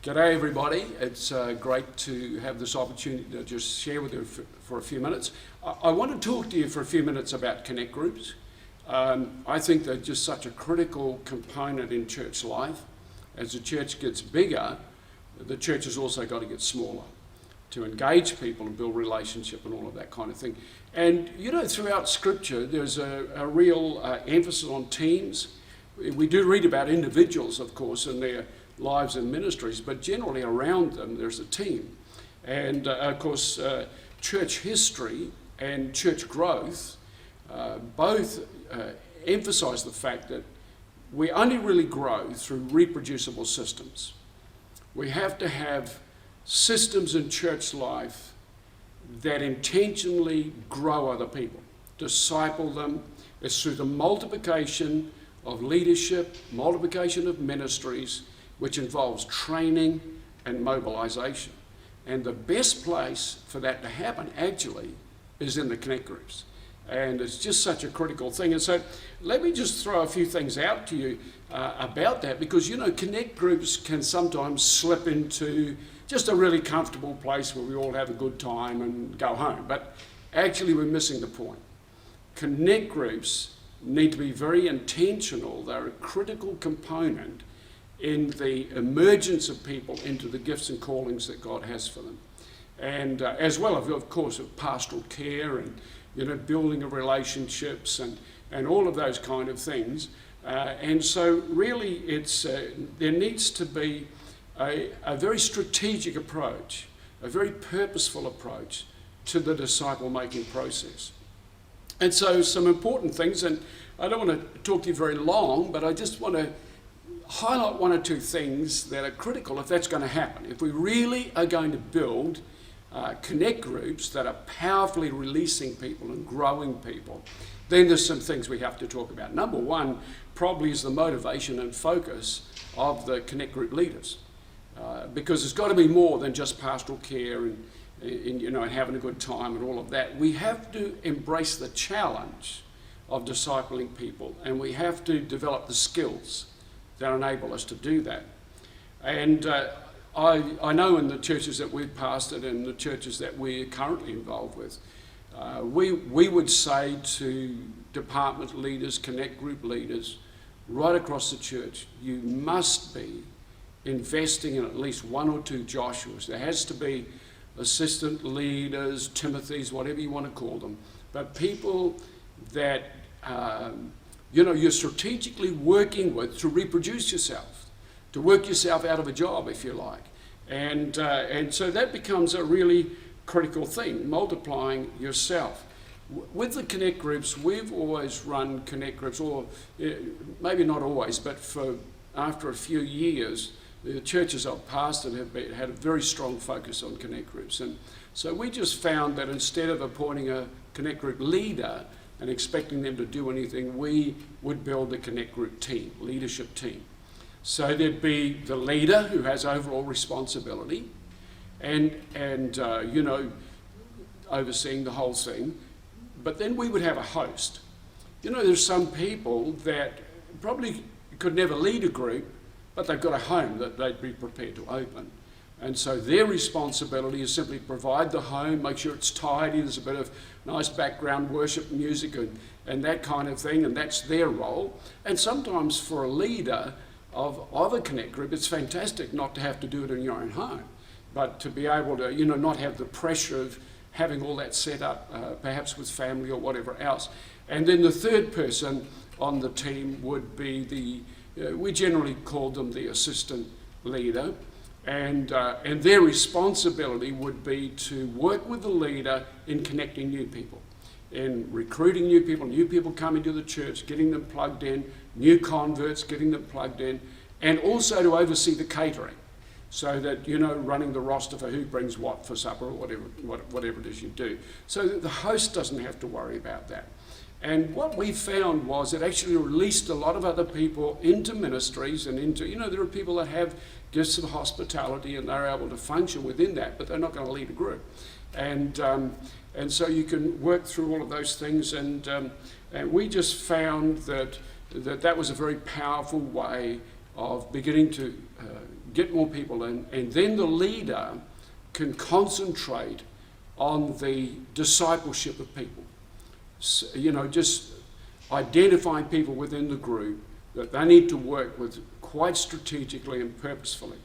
G'day everybody, it's great to have this opportunity to just share with you for a few minutes. I want to talk to you for a few minutes about connect groups. I think they're just such a critical component in church life. As the church gets bigger, the church has also got to get smaller to engage people and build relationship and all of that kind of thing. And you know, throughout Scripture there's a real emphasis on teams. We do read about individuals, of course, and their lives and ministries, but generally around them there's a team. And of course, church history and church growth both emphasize the fact that we only really grow through reproducible systems. We have to have systems in church life that intentionally grow other people, disciple them. It's through the multiplication of leadership, multiplication of ministries, which involves training and mobilization. And the best place for that to happen actually is in the connect groups. And it's just such a critical thing. And so let me just throw a few things out to you about that, because you know, connect groups can sometimes slip into just a really comfortable place where we all have a good time and go home. But actually we're missing the point. Connect groups need to be very intentional. They're a critical component in the emergence of people into the gifts and callings that God has for them. And as well, of course, of pastoral care and, you know, building of relationships and all of those kind of things. And so really it's there needs to be a very strategic approach, a very purposeful approach to the disciple-making process. And so some important things, and I don't want to talk to you very long, but I just want to highlight one or two things that are critical if that's going to happen. If we really are going to build connect groups that are powerfully releasing people and growing people, then there's some things we have to talk about. Number one probably is the motivation and focus of the connect group leaders, because it's got to be more than just pastoral care and you know, and having a good time and all of that. We have to embrace the challenge of discipling people, and we have to develop the skills that enable us to do that. And I know in the churches that we've pastored and the churches that we're currently involved with, we would say to department leaders, connect group leaders, right across the church, you must be investing in at least one or two Joshuas. There has to be assistant leaders, Timothys, whatever you want to call them, but people that you know, you're strategically working with to reproduce yourself, to work yourself out of a job, if you like. And so that becomes a really critical thing, multiplying yourself. With the connect groups, we've always run connect groups, or maybe not always, but after a few years, the churches I've pastored have had a very strong focus on connect groups. And so we just found that instead of appointing a connect group leader and expecting them to do anything, we would build a connect group team, leadership team. So there'd be the leader who has overall responsibility and you know, overseeing the whole thing. But then we would have a host. You know, there's some people that probably could never lead a group, but they've got a home that they'd be prepared to open. And so their responsibility is simply provide the home, make sure it's tidy, there's a bit of nice background worship music and that kind of thing, and that's their role. And sometimes for a leader of a connect group, it's fantastic not to have to do it in your own home, but to be able to, you know, not have the pressure of having all that set up, perhaps with family or whatever else. And then the third person on the team would be we generally call them the assistant leader. And their responsibility would be to work with the leader in connecting new people, in recruiting new people coming to the church, getting them plugged in, new converts, getting them plugged in, and also to oversee the catering, so that, you know, running the roster for who brings what for supper or whatever it is you do, so that the host doesn't have to worry about that. And what we found was it actually released a lot of other people into ministries and into, you know, there are people that have gifts of hospitality and they're able to function within that, but they're not going to lead a group. And so you can work through all of those things, and we just found that was a very powerful way of beginning to get more people in, and then the leader can concentrate on the discipleship of people. So, just identifying people within the group that they need to work with quite strategically and purposefully.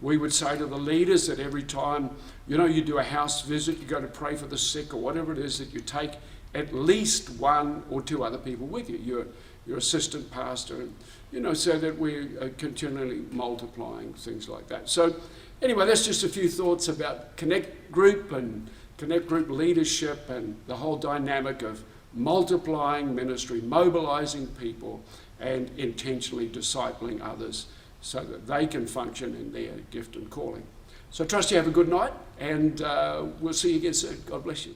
We would say to the leaders that every time, you do a house visit, you go to pray for the sick or whatever it is, that you take at least one or two other people with you, your assistant pastor, and, so that we're continually multiplying things like that. So anyway, that's just a few thoughts about Connect Group and Connect Group leadership and the whole dynamic of multiplying ministry, mobilizing people, and intentionally discipling others so that they can function in their gift and calling. So I trust you have a good night, and we'll see you again soon. God bless you.